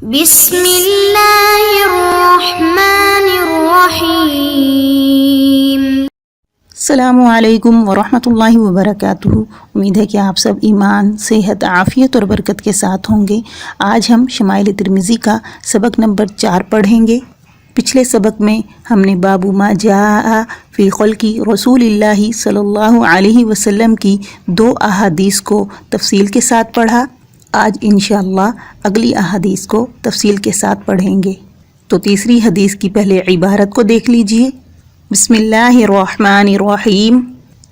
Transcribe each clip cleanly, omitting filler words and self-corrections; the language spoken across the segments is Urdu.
بسم اللہ الرحمن الرحیم۔ السلام علیکم ورحمۃ اللہ وبرکاتہ۔ امید ہے کہ آپ سب ایمان، صحت، عافیت اور برکت کے ساتھ ہوں گے۔ آج ہم شمائل ترمذی کا سبق نمبر 4 پڑھیں گے۔ پچھلے سبق میں ہم نے باب ما جاء فی خلق رسول اللہ صلی اللہ علیہ وسلم کی 2 احادیث کو تفصیل کے ساتھ پڑھا۔ آج انشاءاللہ اگلی احادیث کو تفصیل کے ساتھ پڑھیں گے۔ تو تیسری حدیث کی پہلے عبارت کو دیکھ لیجئے۔ بسم اللہ الرحمن الرحیم۔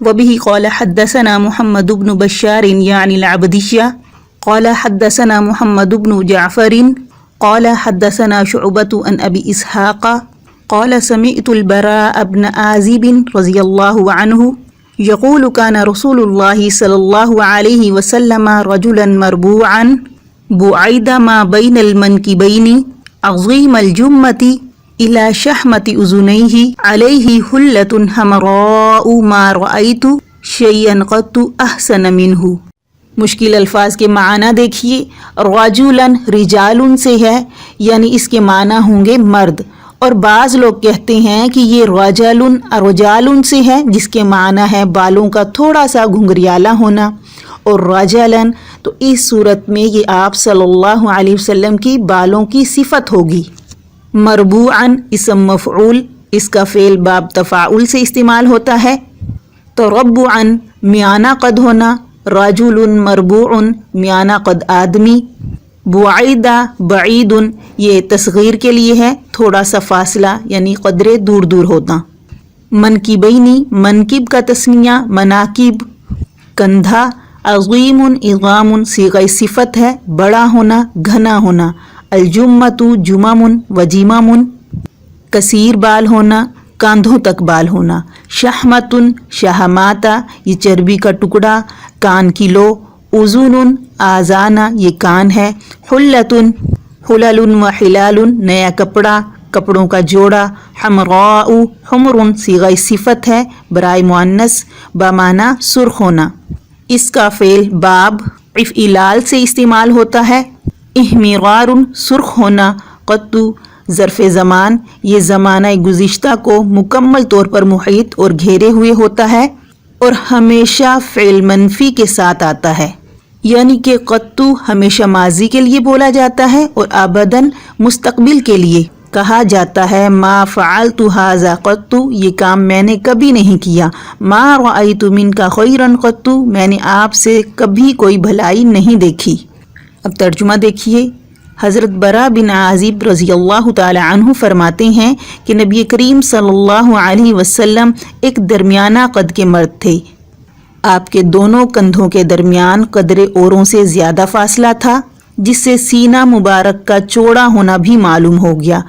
وبه قال حدثنا محمد بن بشار يعني العبدية قال حدثنا محمد بن جعفر قال حدثنا شعبة عن أبي إسحاق قال سمعت البراء بن عازب رضي الله عنه يقول كان رسول الله صلى الله عليه وسلم رجلا مربوعا بعيد ما بين المنكبين عظيم الجمة إلى شحمة أذنيه عليه حلة حمراء ما رأيت شيئا قط أحسن منه۔ مشکل الفاظ کے معنی دیکھیے۔ رجلاً رجالن سے ہے، یعنی اس کے معنی ہوں گے مرد، اور بعض لوگ کہتے ہیں کہ یہ رجالن سے ہے، جس کے معنی ہے بالوں کا تھوڑا سا گھنگریالا ہونا، اور رجلاً تو اس صورت میں یہ آپ صلی اللہ علیہ وسلم کی بالوں کی صفت ہوگی۔ مربوعاً اسم مفعول، اس کا فعل باب تفاعل سے استعمال ہوتا ہے۔ تربعاً میانہ قد ہونا، رجل مربوع میانہ قد آدمی، بعیدہ بعید یہ تصغیر کے لیے ہے، تھوڑا سا فاصلہ یعنی قدرے دور دور ہوتا۔ منکبینی منکب کا تثنیہ مناکب کندھا، عظیم عظام صیغہ صفت ہے بڑا ہونا گھنا ہونا، الجمۃ جمم و جمم کثیر بال ہونا کاندھوں تک بال ہونا، شحمۃ شہماتا یہ چربی کا ٹکڑا کان کی لو، اذن آذانہ یہ کان ہے، حلۃ حلل و حلال نیا کپڑا کپڑوں کا جوڑا، حمراء حمر صیغہ صفت ہے برائے مؤنث بمعنی سرخ ہونا، اس کا فعل باب افعلال سے استعمال ہوتا ہے۔ احمرار سرخ ہونا، قطو ظرف زمان یہ زمانہ گزشتہ کو مکمل طور پر محیط اور گھیرے ہوئے ہوتا ہے، اور ہمیشہ فعل منفی کے ساتھ آتا ہے، یعنی کہ قطو ہمیشہ ماضی کے لیے بولا جاتا ہے اور ابداً مستقبل کے لیے کہا جاتا ہے۔ ما فعلت ھذا قط یہ کام میں نے کبھی نہیں کیا، ما رأیت منک خیرا قط میں نے آپ سے کبھی کوئی بھلائی نہیں دیکھی۔ اب ترجمہ دیکھیے۔ حضرت براء بن عازب رضی اللہ تعالی عنہ فرماتے ہیں کہ نبی کریم صلی اللہ علیہ وسلم ایک درمیانہ قد کے مرد تھے۔ آپ کے دونوں کندھوں کے درمیان قدر اوروں سے زیادہ فاصلہ تھا، جس سے سینہ مبارک کا چوڑا ہونا بھی معلوم ہو گیا۔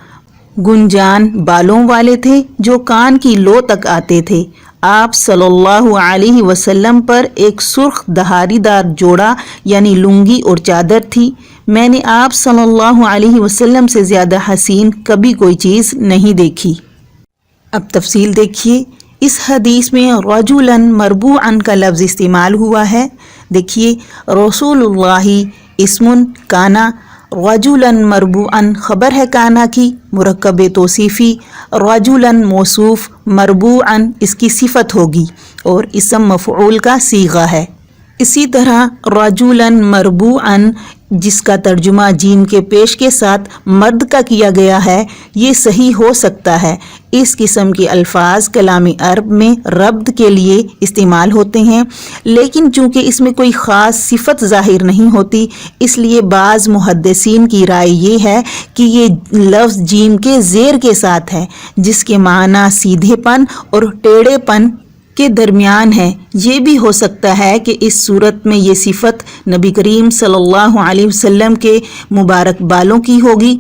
گنجان بالوں والے تھے جو کان کی لو تک آتے تھے۔ آپ صلی اللہ علیہ وسلم پر ایک سرخ دھاری دار جوڑا یعنی لنگی اور چادر تھی۔ میں نے آپ صلی اللہ علیہ وسلم سے زیادہ حسین کبھی کوئی چیز نہیں دیکھی۔ اب تفصیل دیکھیے۔ اس حدیث میں رجلاً مربوعاً کا لفظ استعمال ہوا ہے۔ دیکھیے، رسول اللہ اسم کانا، رجلاً مربوعاً خبر ہے کانا کی مرکب توصیفی، رجلاً موصوف مربوعاً اس کی صفت ہوگی اور اسم مفعول کا صیغہ ہے۔ اسی طرح رجلاً مربوعاً جس کا ترجمہ جیم کے پیش کے ساتھ مرد کا کیا گیا ہے یہ صحیح ہو سکتا ہے۔ اس قسم کے الفاظ کلام عرب میں ربط کے لیے استعمال ہوتے ہیں، لیکن چونکہ اس میں کوئی خاص صفت ظاہر نہیں ہوتی، اس لیے بعض محدثین کی رائے یہ ہے کہ یہ لفظ جیم کے زیر کے ساتھ ہے، جس کے معنی سیدھے پن اور ٹیڑھے پن کے درمیان ہے۔ یہ بھی ہو سکتا ہے کہ اس صورت میں یہ صفت نبی کریم صلی اللہ علیہ وسلم کے مبارک بالوں کی ہوگی،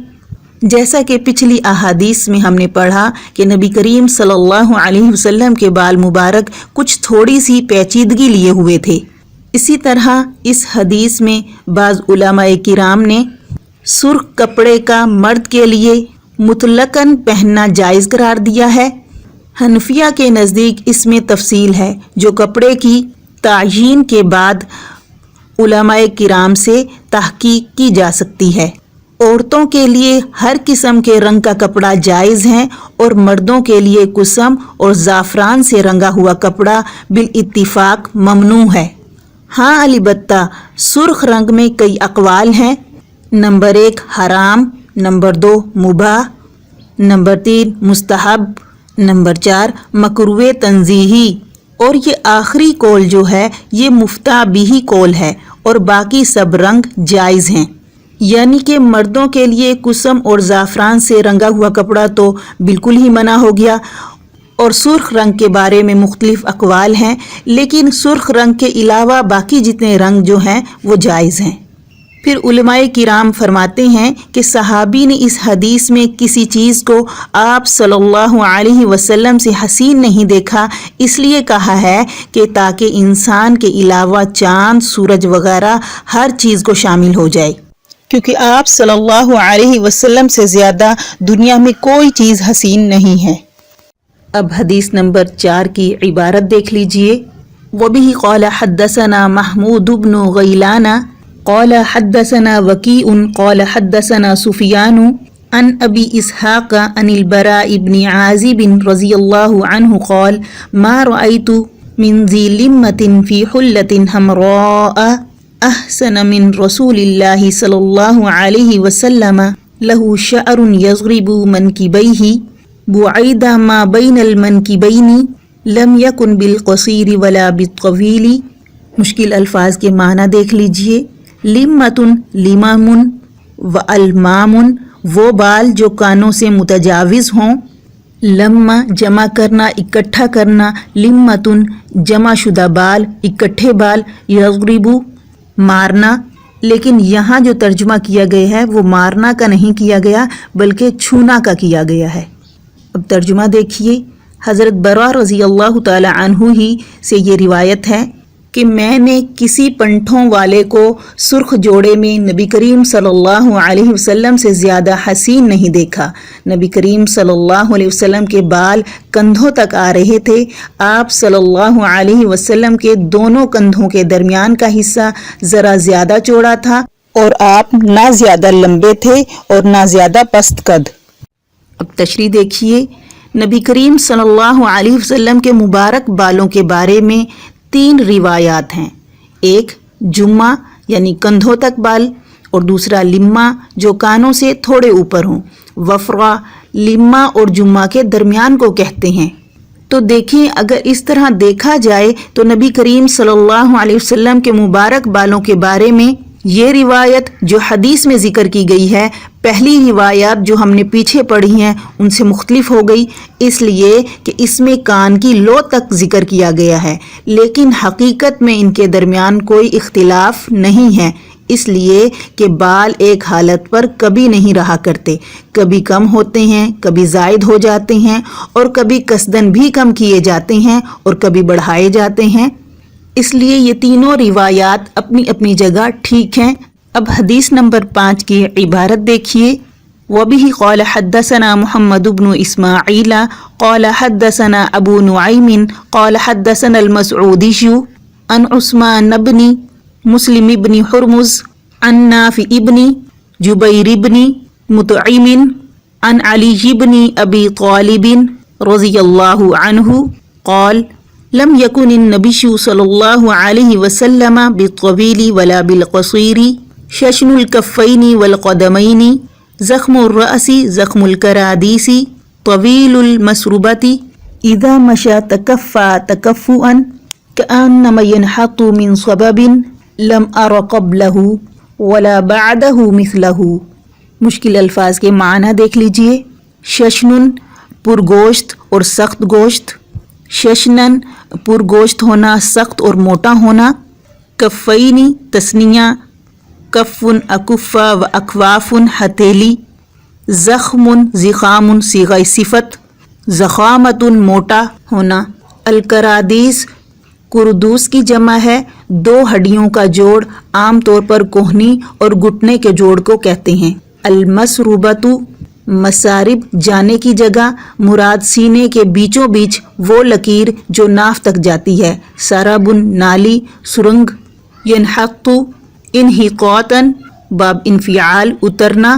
جیسا کہ پچھلی احادیث میں ہم نے پڑھا کہ نبی کریم صلی اللہ علیہ وسلم کے بال مبارک کچھ تھوڑی سی پیچیدگی لیے ہوئے تھے۔ اسی طرح اس حدیث میں بعض علماء کرام نے سرخ کپڑے کا مرد کے لیے مطلقاً پہننا جائز قرار دیا ہے۔ حنفیہ کے نزدیک اس میں تفصیل ہے جو کپڑے کی تعیین کے بعد علماء کرام سے تحقیق کی جا سکتی ہے، عورتوں کے لیے ہر قسم کے رنگ کا کپڑا جائز ہے اور مردوں کے لیے کسم اور زعفران سے رنگا ہوا کپڑا بالاتفاق ممنوع ہے۔ ہاں البتہ سرخ رنگ میں کئی اقوال ہیں۔ نمبر 1 حرام، نمبر 2 مباح، نمبر 3 مستحب، نمبر 4 مکروہ تنزیہی، اور یہ آخری قول جو ہے یہ مفتہ بھی قول ہے، اور باقی سب رنگ جائز ہیں۔ یعنی کہ مردوں کے لیے کسم اور زعفران سے رنگا ہوا کپڑا تو بالکل ہی منع ہو گیا، اور سرخ رنگ کے بارے میں مختلف اقوال ہیں، لیکن سرخ رنگ کے علاوہ باقی جتنے رنگ جو ہیں وہ جائز ہیں۔ پھر علماء کرام فرماتے ہیں کہ صحابی نے اس حدیث میں کسی چیز کو آپ صلی اللہ علیہ وسلم سے حسین نہیں دیکھا، اس لیے کہا ہے کہ تاکہ انسان کے علاوہ چاند، سورج وغیرہ ہر چیز کو شامل ہو جائے، کیونکہ آپ صلی اللہ علیہ وسلم سے زیادہ دنیا میں کوئی چیز حسین نہیں ہے۔ اب حدیث نمبر 4 کی عبارت دیکھ لیجئے۔ وَبِهِ قَالَ حَدَّثَنَا مَحْمُودُ بْنُ غَيْلَانَ قال حدثنا وكيع قال حدثنا سفيان عن أبي إسحاق عن البراء بن عازب رضي الله عنه قال ما رأيت من ذي لمة في حلة حمراء أحسن من رسول الله صلى الله عليه وسلم له شعر يضرب منكبيه بعيد ما بين المنكبين لم يكن بالقصير ولا بالطويل۔ مشکل الفاظ کے معنی دیکھ لیجئے۔ لمتن لمامن و المامن وہ بال جو کانوں سے متجاوز ہوں، لما جمع کرنا اکٹھا کرنا، لمتن جمع شدہ بال اکٹھے بال، یضربو مارنا، لیکن یہاں جو ترجمہ کیا گیا ہے وہ مارنا کا نہیں کیا گیا بلکہ چھونا کا کیا گیا ہے۔ اب ترجمہ دیکھیے۔ حضرت برا رضی اللہ تعالی عنہ ہی سے یہ روایت ہے کہ میں نے کسی پنٹھوں والے کو سرخ جوڑے میں نبی کریم صلی اللہ علیہ وسلم سے زیادہ حسین نہیں دیکھا۔ نبی کریم صلی اللہ علیہ وسلم کے بال کندھوں تک آ رہے تھے۔ آپ صلی اللہ علیہ وسلم کے دونوں کندھوں کے درمیان کا حصہ ذرا زیادہ چوڑا تھا، اور آپ نہ زیادہ لمبے تھے اور نہ زیادہ پست قد۔ اب تشریح دیکھیے۔ نبی کریم صلی اللہ علیہ وسلم کے مبارک بالوں کے بارے میں 3 روایات ہیں۔ ایک جمہ یعنی کندھوں تک بال، اور دوسرا لمہ جو کانوں سے تھوڑے اوپر ہوں۔ وفرا لمہ اور جمہ کے درمیان کو کہتے ہیں۔ تو دیکھیں اگر اس طرح دیکھا جائے تو نبی کریم صلی اللہ علیہ وسلم کے مبارک بالوں کے بارے میں یہ روایت جو حدیث میں ذکر کی گئی ہے، پہلی روایات جو ہم نے پیچھے پڑھی ہیں ان سے مختلف ہو گئی، اس لیے کہ اس میں کان کی لو تک ذکر کیا گیا ہے، لیکن حقیقت میں ان کے درمیان کوئی اختلاف نہیں ہے، اس لیے کہ بال ایک حالت پر کبھی نہیں رہا کرتے، کبھی کم ہوتے ہیں، کبھی زائد ہو جاتے ہیں، اور کبھی قصدن بھی کم کیے جاتے ہیں اور کبھی بڑھائے جاتے ہیں۔ اس لیے یہ تینوں روایات اپنی اپنی جگہ ٹھیک ہیں۔ اب حدیث نمبر 5 کی عبارت دیکھیے۔ وَبِهِ قَالَ حَدَّثَنَا مُحَمَّدُ بْنُ إِسْمَاعِيلَ قَالَ حَدَّثَنَا أَبُو نُعَيْمٍ قَالَ حَدَّثَنَا الْمَسْعُودِيُّ عن عثمان بن مسلم بن حرمز عن نافع بن جبير بن مطعم عن علي بن أبي طالب رضي الله عنه قال لم يكن النبي صلى الله عليه وسلم بالطويل ولا بالقصير ششن الكفين والقدمين زخم الرأس زخم الكراديس طويل المسربة إذا مشى تكفى تكفؤا كأنما ينحط من صبب لم أر قبله ولا بعده مثله۔ مشکل الفاظ کے معنی دیکھ لیجئے۔ ششنن پرگوشت اور سخت گوشت، ششنن پرگوشت ہونا، سخت اور موٹا ہونا۔ کفینی تسنیہ، کفن اکفا و اکوافن ہتھیلی۔ زخم زخام صیغہ صفت، زخامت موٹا ہونا۔ الکرادیس کردوس کی جمع ہے، 2 ہڈیوں کا جوڑ، عام طور پر کوہنی اور گھٹنے کے جوڑ کو کہتے ہیں۔ المسروبۃ مسارب جانے کی جگہ، مراد سینے کے بیچوں بیچ وہ لکیر جو ناف تک جاتی ہے۔ سرابن نالی، سرنگ۔ ینحط انحقاطاً باب انفعال اترنا۔